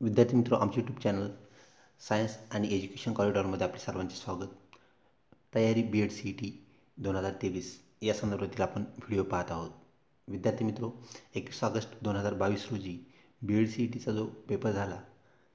विद्यार्थी मित्र, आमचे यूट्यूब चॅनल सायन्स आणि एज्युकेशन कॉरिडॉरमध्ये आपले सर्वांचे स्वागत. तयारी BEd CET 2023 या संदर्भातील आपण व्हिडिओ पाहत आहोत. विद्यार्थी मित्रो, 21 ऑगस्ट 2022 रोजी BEd CETचा जो पेपर झाला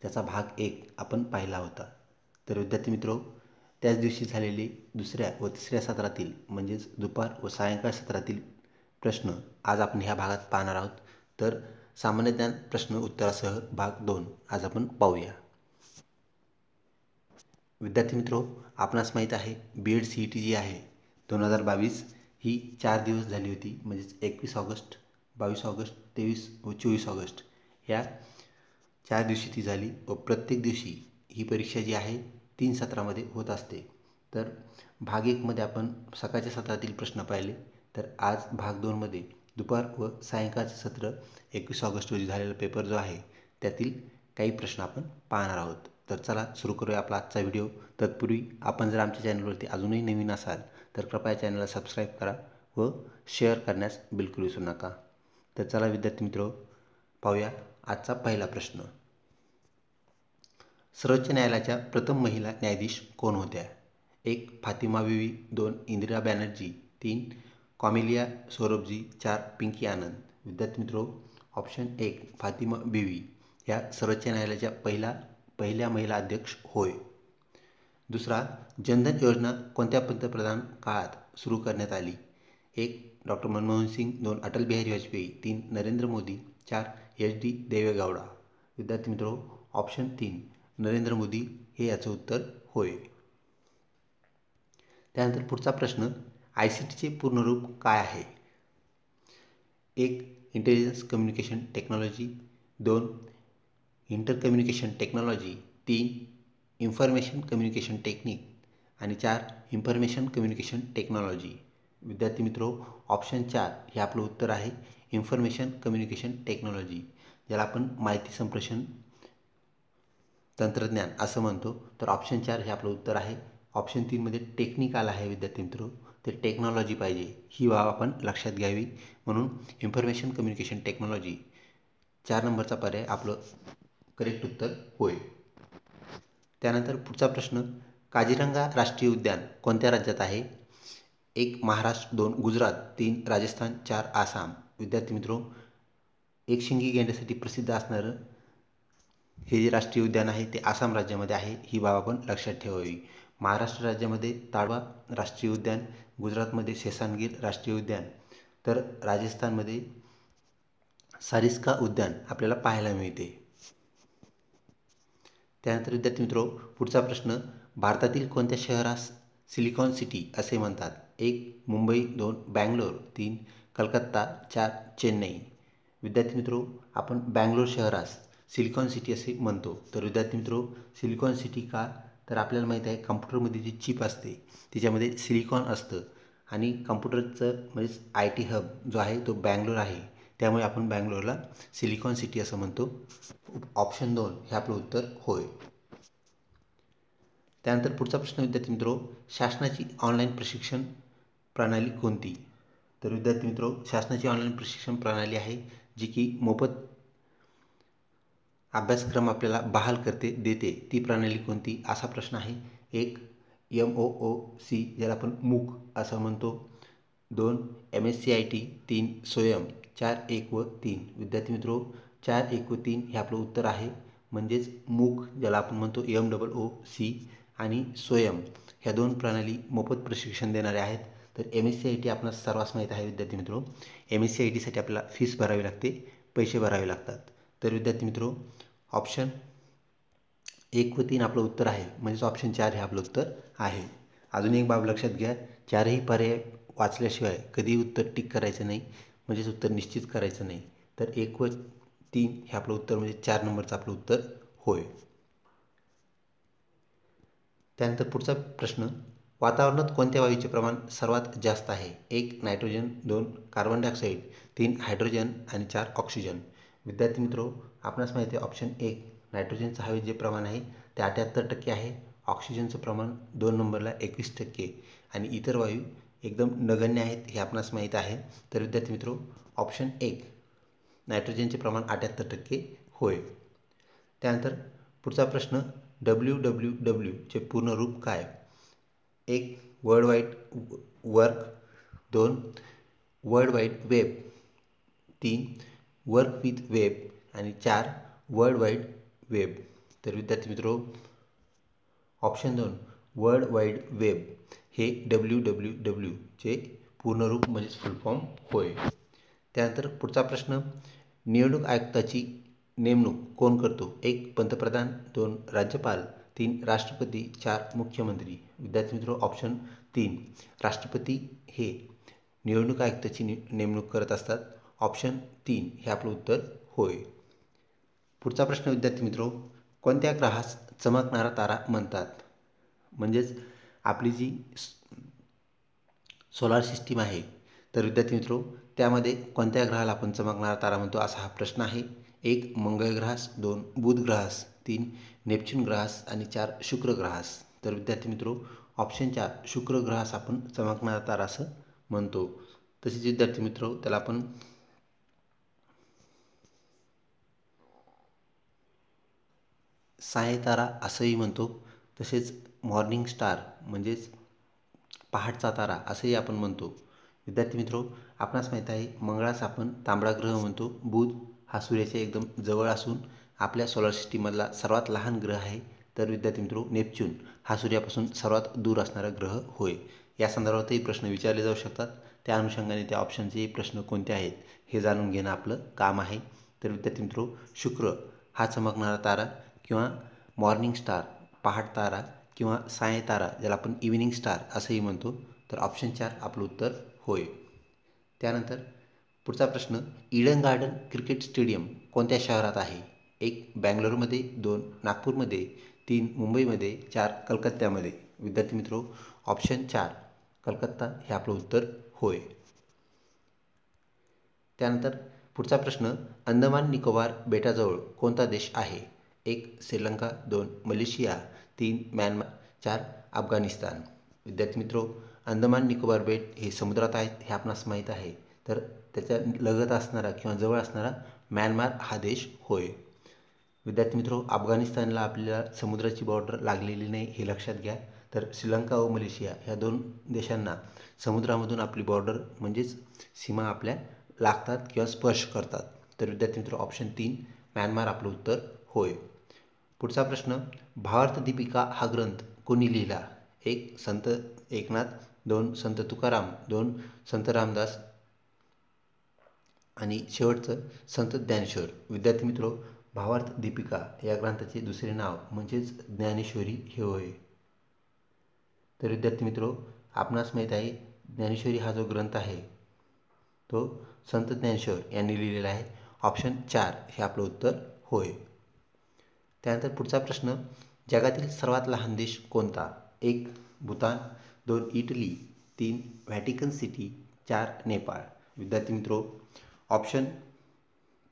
त्याचा भाग 1 आपण पाहिला होता. तर विद्यार्थी मित्रो, त्याच दिवशी झालेले दुसऱ्या व तिसऱ्या सत्रातील म्हणजेच दुपार व सायंकाळ सत्रातील प्रश्न आज आपण ह्या भागात पाहणार आहोत. तर सामान्य ज्ञान प्रश्न उत्तरासह भाग 2 आज आपण पाहूया. विद्यार्थी मित्रो, आपणास माहीत आहे BEd CET जी आहे 2022 ही 4 दिवस झाली होती. म्हणजेच 21 ऑगस्ट, 22 ऑगस्ट, 23 व 24 ऑगस्ट या 4 दिवशी ती झाली व प्रत्येक दिवशी ही परीक्षा जी आहे 3 सत्रामध्ये होत असते. तर भाग 1 मध्ये आपण सकाळच्या सत्रातील प्रश्न पाहिले. तर आज भाग 2 मध्ये दुपार व सायंकाळचे सत्र 21 ऑगस्ट रोजी झालेला पेपर जो आहे त्यातील काही प्रश्न आपण पाहणार आहोत. तर चला सुरू करूया आपला आजचा व्हिडिओ. तत्पूर्वी आपण जर आमच्या चॅनलवरती अजूनही नवीन असाल तर कृपया चॅनलला सबस्क्राईब करा व शेअर करण्यास बिलकुल विसरू नका. तर चला विद्यार्थी मित्र, पाहूया आजचा पहिला प्रश्न. सर्वोच्च न्यायालयाच्या प्रथम महिला न्यायाधीश कोण होत्या? 1. फातिमा बीवी, 2. इंदिरा बॅनर्जी, 3. कॉमेलिया सोरोबजी, 4. पिंकी आनंद. विद्यार्थी मित्रो, ऑप्शन 1 फातिमा बीवी ह्या सर्वोच्च न्यायालयाच्या पहिल्या महिला अध्यक्ष होय. दुसरा, जनधन योजना कोणत्या पंतप्रधान काळात सुरू करण्यात आली? 1. डॉक्टर मनमोहन सिंग, 2. अटल बिहारी वाजपेयी, 3. नरेंद्र मोदी, 4. HD देवेगौडा. विद्यार्थी मित्रो, ऑप्शन 3 नरेंद्र मोदी हे याचं उत्तर होय. त्यानंतर पुढचा प्रश्न, ICTचे पूर्ण रूप काय आहे? 1. Intelligence communication technology, 2. Inter communication technology, 3. Information communication technique आणि 4. Information communication technology. विद्यार्थी मित्रो, ऑप्शन 4 हे आपलं उत्तर आहे इन्फॉर्मेशन कम्युनिकेशन टेक्नॉलॉजी, ज्याला आपण माहिती संप्रेषण तंत्रज्ञान असं म्हणतो. तर ऑप्शन 4 हे आपलं उत्तर आहे. ऑप्शन 3 मध्ये टेक्निकल आहे विद्यार्थी मित्रो, ते टेक्नॉलॉजी पाहिजे ही बाब आपण लक्षात घ्यावी. म्हणून इन्फॉर्मेशन कम्युनिकेशन टेक्नॉलॉजी 4 नंबरचा पर्याय आपलं करेक्ट उत्तर होय. त्यानंतर पुढचा प्रश्न, काझीरंगा राष्ट्रीय उद्यान कोणत्या राज्यात आहे? 1. महाराष्ट्र, 2. गुजरात, 3. राजस्थान, 4. आसाम. विद्यार्थी मित्रो, एकशिंगी गेंड्यासाठी प्रसिद्ध असणारं हे जे राष्ट्रीय उद्यान आहे ते आसाम राज्यामध्ये आहे ही बाब आपण लक्षात ठेवावी. महाराष्ट्र राज्यामध्ये ताडोबा राष्ट्रीय उद्यान, गुजरातमध्ये सेसानगीर राष्ट्रीय उद्यान, तर राजस्थानमध्ये सारिस्का उद्यान आपल्याला पाहायला मिळते. त्यानंतर विद्यार्थी मित्रो, पुढचा प्रश्न, भारतातील कोणत्या शहरास सिलिकॉन सिटी असे म्हणतात? 1. मुंबई, 2. बँगलोर, 3. कलकत्ता, 4. चेन्नई. विद्यार्थी मित्रो, आपण बँगलोर शहरास सिलिकॉन सिटी असे म्हणतो. तर विद्यार्थी मित्रो, सिलिकॉन सिटी का? तर आपल्याला माहीत आहे कम्प्युटरमध्ये जी चिप असते तिच्यामध्ये सिलिकॉन असतं आणि कम्प्युटरचं म्हणजेच IT हब जो आहे तो बँगलोर आहे, त्यामुळे आपण बँगलोरला सिलिकॉन सिटी असं म्हणतो. ऑप्शन 2 हे आपलं उत्तर होय. त्यानंतर पुढचा प्रश्न विद्यार्थी मित्रो, शासनाची ऑनलाईन प्रशिक्षण प्रणाली कोणती? तर विद्यार्थी मित्रो, शासनाची ऑनलाईन प्रशिक्षण प्रणाली आहे जी की मोफत अभ्यासक्रम आपल्याला बहाल देते. ती प्रणाली कोणती असा प्रश्न आहे. 1. MOOC ज्याला आपण मूक असं म्हणतो, 2. MSCIT, 3. स्वयं, 4. 1 व 3. विद्यार्थी मित्रो, 4, 1 व 3 हे आपलं उत्तर आहे. म्हणजेच मूक ज्याला आपण म्हणतो MOOC आणि स्वयं ह्या दोन प्रणाली मोफत प्रशिक्षण देणारे आहेत. तर MSCIT आपणास सर्वांस माहीत आहे विद्यार्थी मित्रो, MSCIT साठी आपल्याला फीस भरावी लागते, पैसे भरावे लागतात. तर विद्यार्थी मित्रो, ऑप्शन 1 व 3 आपलं उत्तर आहे. म्हणजेच ऑप्शन 4 हे आपलं उत्तर आहे. अजून एक बाब लक्षात घ्या, 4ही पर्याय वाचल्याशिवाय कधी उत्तर टिक करायचं नाही, म्हणजेच उत्तर निश्चित करायचं नाही. तर 1 व 3 हे आपलं उत्तर म्हणजे 4 नंबरचं आपलं उत्तर होय. त्यानंतर पुढचा प्रश्न, वातावरणात कोणत्या वायूचे प्रमाण सर्वात जास्त आहे? 1. नायट्रोजन, 2. Carbon dioxide, 3. हायड्रोजन आणि 4. ऑक्सिजन. विद्यार्थी मित्रो, आपणास माहिती आहे ऑप्शन 1 नायट्रोजनचं हवेत जे प्रमाण आहे ते 78% आहे. ऑक्सिजनचं प्रमाण 2 नंबरला 21% आणि इतर वायू एकदम नगण्य आहेत हे आपणास माहीत आहे. तर विद्यार्थी मित्रो, ऑप्शन 1 नायट्रोजनचे प्रमाण 78% होय. त्यानंतर पुढचा प्रश्न WWWचे पूर्ण रूप काय? 1 world wide work, 2 world wide web, 3 work with web आणि 4 वर्ल्ड वाईड वेब. तर विद्यार्थी मित्रो, ऑप्शन 2 वर्ल्ड वाईड वेब हे WWWचे पूर्ण रूप म्हणजेच फुल फॉर्म होय. त्यानंतर पुढचा प्रश्न, निवडणूक आयुक्ताची नेमणूक कोण करतो? 1 पंतप्रधान, 2 राज्यपाल, 3 राष्ट्रपती, 4 मुख्यमंत्री. विद्यार्थी मित्रो, ऑप्शन 3 राष्ट्रपती हे निवडणूक आयुक्ताची नेमणूक करत असतात. ऑप्शन 3 हे आपलं उत्तर होय. पुढचा प्रश्न विद्यार्थी मित्रो, कोणत्या ग्रहास चमकणारा तारा म्हणतात? म्हणजेच आपली जी सोलार सिस्टीम आहे, तर विद्यार्थी मित्रो त्यामध्ये कोणत्या ग्रहाला आपण चमकणारा तारा म्हणतो असा हा प्रश्न आहे. 1 मंगळ ग्रहास, 2 बुध ग्रहास, 3 नेपच्यून ग्रहास आणि 4 शुक्र ग्रहास. तर विद्यार्थी मित्रो, ऑप्शन 4 शुक्र ग्रहास आपण चमकणारा तारा असं म्हणतो. तसेच विद्यार्थी मित्रो त्याला आपण सायतारा असंही म्हणतो. तसेच मॉर्निंग स्टार म्हणजेच पहाटचा तारा असंही आपण म्हणतो. विद्यार्थी मित्रो, आपणास माहीत आहे मंगळास आपण तांबडा ग्रह म्हणतो. बुध हा सूर्याच्या एकदम जवळ असून आपल्या सोलार सिस्टीममधला सर्वात लहान ग्रह आहे. तर विद्यार्थी मित्रो नेपच्यून हा सूर्यापासून सर्वात दूर असणारा ग्रह होय. या संदर्भातही प्रश्न विचारले जाऊ शकतात. त्या अनुषंगाने त्या ऑप्शनचे प्रश्न कोणते आहेत हे जाणून घेणं आपलं काम आहे. तर विद्यार्थी मित्रो, शुक्र हा चमकणारा तारा किंवा मॉर्निंग स्टार पहाट तारा किंवा सायतारा ज्याला आपण इव्हिनिंग स्टार असंही म्हणतो. तर ऑप्शन 4 आपलं उत्तर होय. त्यानंतर पुढचा प्रश्न, ईडन गार्डन क्रिकेट स्टेडियम कोणत्या शहरात आहे? 1 बँगलोरमध्ये, 2 नागपूरमध्ये, 3 मुंबईमध्ये, 4 कलकत्त्यामध्ये. विद्यार्थी मित्रो, ऑप्शन 4 कलकत्ता हे आपलं उत्तर होय. त्यानंतर पुढचा प्रश्न, अंदमान निकोबार बेटाजवळ कोणता देश आहे? 1 श्रीलंका, 2 मलेशिया, 3 म्यानमार, 4 अफगाणिस्तान. विद्यार्थी मित्रो, अंदमान निकोबार बेट हे समुद्रात आहेत हे आपणास माहीत आहे. तर त्याच्या लगत असणारा किंवा जवळ असणारा म्यानमार हा देश होय. विद्यार्थी मित्रो, अफगाणिस्तानला आपल्याला समुद्राची बॉर्डर लागलेली नाही हे लक्षात घ्या. तर श्रीलंका व मलेशिया ह्या 2 देशांना समुद्रामधून आपली बॉर्डर म्हणजेच सीमा आपल्या लागतात किंवा स्पर्श करतात. तर विद्यार्थी मित्रो, ऑप्शन 3 म्यानमार आपलं उत्तर होय. पुढचा प्रश्न, भावार्थ दीपिका हा ग्रंथ कोणी लिहिला? 1 संत एकनाथ, 2 संत तुकाराम, 2 संत रामदास आणि शेवटचं संत ज्ञानेश्वर. विद्यार्थी मित्रो, भावार्थ दीपिका या ग्रंथाचे दुसरे नाव म्हणजेच ज्ञानेश्वरी हे होय. तर विद्यार्थी मित्रो, आपणास माहीत आहे ज्ञानेश्वरी हा जो ग्रंथ आहे तो संत ज्ञानेश्वर यांनी लिहिलेला आहे. ऑप्शन 4 हे आपलं उत्तर होय. त्यानंतर पुढचा प्रश्न, जगातील सर्वात लहान देश कोणता? 1 Bhutan, 2 Italy, 3 Vatican city, 4 Nepal. विद्यार्थी मित्रो, ऑप्शन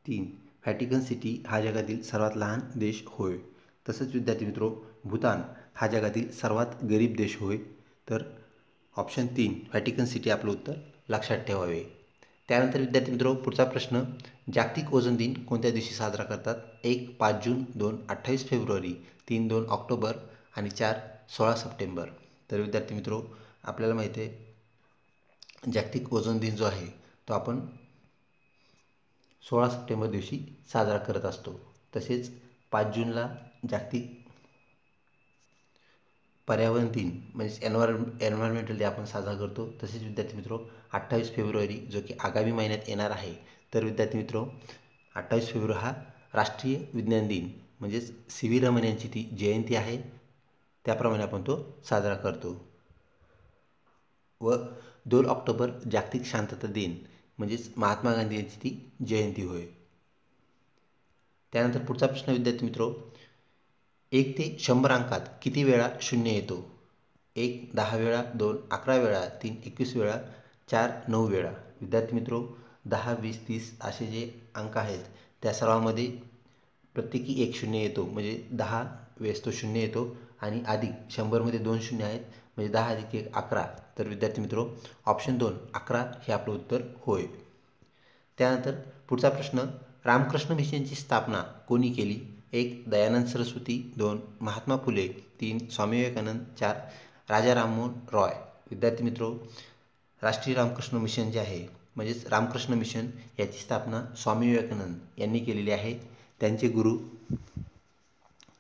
3 व्हॅटिकन सिटी हा जगातील सर्वात लहान देश होय. तसंच विद्यार्थी मित्रो, भूतान हा जगातील सर्वात गरीब देश होय. तर ऑप्शन 3 व्हॅटिकन सिटी आपलं उत्तर लक्षात ठेवावे. त्यानंतर विद्यार्थी मित्रो, पुढचा प्रश्न, जागतिक ओझोन दिन कोणत्या दिवशी साजरा करतात? 1 5 जून, 2 28 फेब्रुवारी, 3 2 ऑक्टोबर आणि 4 16 सप्टेंबर. तर विद्यार्थी मित्रो, आपल्याला माहिती आहे जागतिक ओझोन दिन जो आहे तो आपण 16 सप्टेंबर दिवशी साजरा करत असतो. तसेच 5 जूनला जागतिक पर्यावरण दिन म्हणजे एन्व्हायरमेंटल डे आपण साजरा करतो. तसेच विद्यार्थी मित्रो, 28 फेब्रुवारी जो की आगामी महिन्यात येणार आहे. तर विद्यार्थी मित्रो, 28 फेब्रुवारी हा राष्ट्रीय विज्ञान दिन म्हणजेच सी व्ही रमन यांची ती जयंती आहे. त्याप्रमाणे आपण तो साजरा करतो. व 2 ऑक्टोबर जागतिक शांतता दिन म्हणजेच महात्मा गांधी यांची ती जयंती होय. त्यानंतर पुढचा प्रश्न विद्यार्थी मित्रो, 1 ते 100 अंकात किती वेळा 0 येतो? 1 10 वेळा, 2 11 वेळा, 3 21 वेळा, 4 9 वेळा. विद्यार्थी मित्रो, 10 20 30 असे जे अंक आहेत त्या सर्वांमध्ये प्रत्येकी 1 0 येतो म्हणजे 10 वेळेस तो 0 येतो आणि अधिक 100मध्ये 2 शून्य आहेत म्हणजे 10 अधिक 1 11. तर विद्यार्थी मित्रो, ऑप्शन 2 11 हे आपलं उत्तर होय. त्यानंतर पुढचा प्रश्न, रामकृष्ण मिशनची स्थापना कोणी केली? एक दयानंद सरस्वती, 2 महात्मा फुले, 3 स्वामी विवेकानंद, 4 राजा राममोहन रॉय. विद्यार्थी मित्रो, राष्ट्रीय रामकृष्ण मिशन जे आहे म्हणजेच रामकृष्ण मिशन याची स्थापना स्वामी विवेकानंद यांनी केलेली आहे. त्यांचे गुरु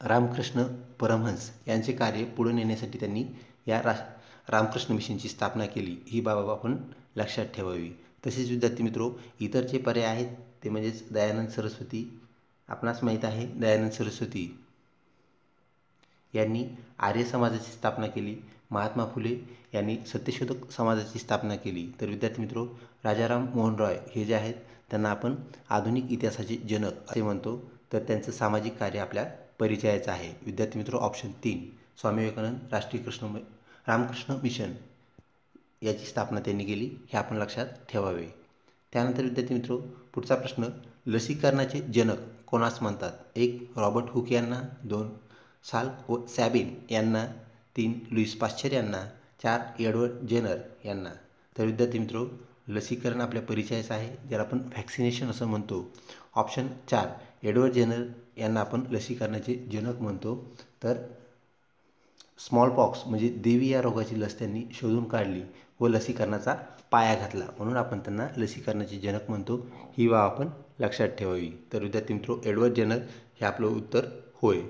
रामकृष्ण परमहंस यांचे कार्य पुढे नेण्यासाठी त्यांनी या रामकृष्ण मिशनची स्थापना केली. ही बाब आपण लक्षात ठेवावी. तसेच विद्यार्थी मित्रो, इतर जे पर्याय आहेत ते म्हणजेच दयानंद सरस्वती, आपणास माहीत आहे दयानंद सरस्वती यांनी आर्य समाजाची स्थापना केली. महात्मा फुले यांनी सत्यशोधक समाजाची स्थापना केली. तर विद्यार्थी मित्रो, राजाराम मोहन रॉय हे जे आहेत त्यांना आपण आधुनिक इतिहासाचे जनक असे म्हणतो. तर त्यांचं सामाजिक कार्य आपल्या परिचयाचं आहे. विद्यार्थी मित्रो, ऑप्शन 3 स्वामी विवेकानंद रामकृष्ण मिशन याची स्थापना त्यांनी केली, हे आपण लक्षात ठेवावे. त्यानंतर विद्यार्थी मित्रो, पुढचा प्रश्न, लसीकरणाचे जनक कोणास म्हणतात? 1 रॉबर्ट हुक यांना, 2 साल्क व सॅबिन यांना, 3 लुईस पाश्चर यांना, 4 एडवर्ड जेनर यांना. तर विद्यार्थी मित्रो, लसीकरण आपल्या परिचयाचं आहे, ज्याला आपण व्हॅक्सिनेशन असं म्हणतो. ऑप्शन 4 एडवर्ड जेनर यांना आपण लसीकरणाचे जनक म्हणतो. तर स्मॉलपॉक्स म्हणजे देवी या रोगाची लस त्यांनी शोधून काढली व लसीकरणाचा पाया घातला, म्हणून आपण त्यांना लसीकरणाचे जनक म्हणतो. ही बाब आपण लक्षात ठेवावी. तर विद्यार्थी मित्रो, एडवर्ड जेनर हे आपलं उत्तर होय.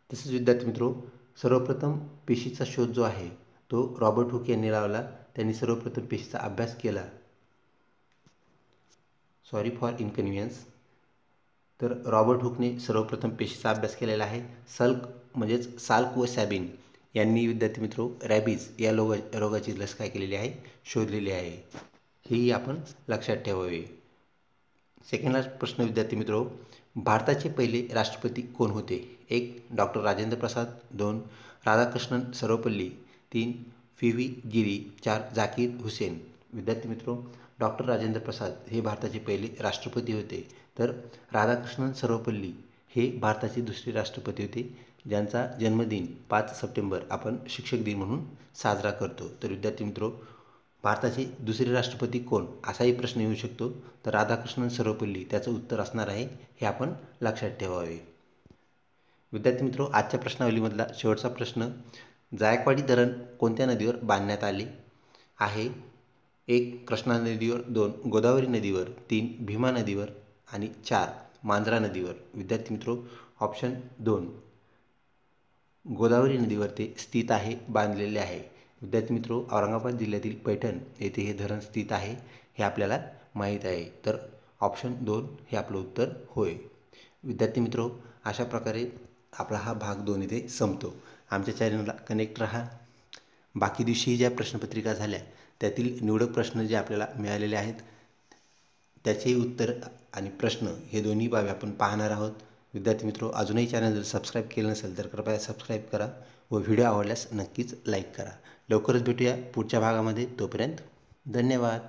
तसेच विद्यार्थी मित्रो, सर्वप्रथम पेशीचा शोध जो आहे तो रॉबर्ट हुक यांनी लावला. त्यांनी सर्वप्रथम पेशीचा अभ्यास केला. Sorry for inconvenience. तर रॉबर्ट हुकने सर्वप्रथम पेशीचा अभ्यास केलेला आहे. म्हणजेच साल्क व सॅबिन यांनी विद्यार्थी मित्रो रॅबीज या रोगाची लस काय केलेली आहे? शोधलेली आहे. हेही आपण लक्षात ठेवावे. सेकंड लास्ट प्रश्न विद्यार्थी मित्रो, भारताचे पहिले राष्ट्रपती कोण होते? 1 डॉक्टर राजेंद्र प्रसाद, 2 राधाकृष्णन सर्वपल्ली, 3 व्ही गिरी, 4 झाकीर हुसेन. विद्यार्थी मित्रो, डॉक्टर राजेंद्र प्रसाद हे भारताचे पहिले राष्ट्रपती होते. तर राधाकृष्णन सर्वपल्ली हे भारताचे दुसरे राष्ट्रपती होते, ज्यांचा जन्मदिन 5 सप्टेंबर आपण शिक्षक दिन म्हणून साजरा करतो. तर विद्यार्थी मित्रो, भारताचे दुसरे राष्ट्रपती कोण असाही प्रश्न येऊ शकतो. तर राधाकृष्णन सर्वपल्ली त्याचं उत्तर असणार आहे, हे आपण लक्षात ठेवावे. विद्यार्थी मित्रो, आजच्या प्रश्नावलीमधला शेवटचा प्रश्न, जायकवाडी धरण कोणत्या नदीवर बांधण्यात आले आहे? 1 कृष्णा नदीवर, 2 गोदावरी नदीवर, 3 भीमा नदीवर आणि 4 मांजरा नदीवर. विद्यार्थी मित्रो, ऑप्शन 2 गोदावरी नदीवर ते स्थित आहे, बांधलेले आहे. विद्यार्थी मित्रो, औरंगाबाद जिल्ह्यातील पैठण येथे हे धरण स्थित आहे, हे आपल्याला माहीत आहे. तर ऑप्शन 2 हे आपलं उत्तर होय. विद्यार्थी मित्रो, अशा प्रकारे आपला हा भाग 2 इथे संपतो. आमच्या चॅनलला कनेक्ट राहा. बाकी दिवशी ज्या प्रश्नपत्रिका झाल्या त्यातील निवडक प्रश्न जे आपल्याला मिळालेले आहेत त्याचे उत्तर आणि प्रश्न हे दोन्ही बाबी आपण पाहणार आहोत. विद्यार्थी मित्रो, अजूनही चॅनल जर सबस्क्राईब केलं नसेल तर कृपया सबस्क्राईब करा व व्हिडिओ आवडल्यास नक्कीच लाईक करा. लवकरच भेटूया पुढच्या भागामध्ये. तोपर्यंत धन्यवाद.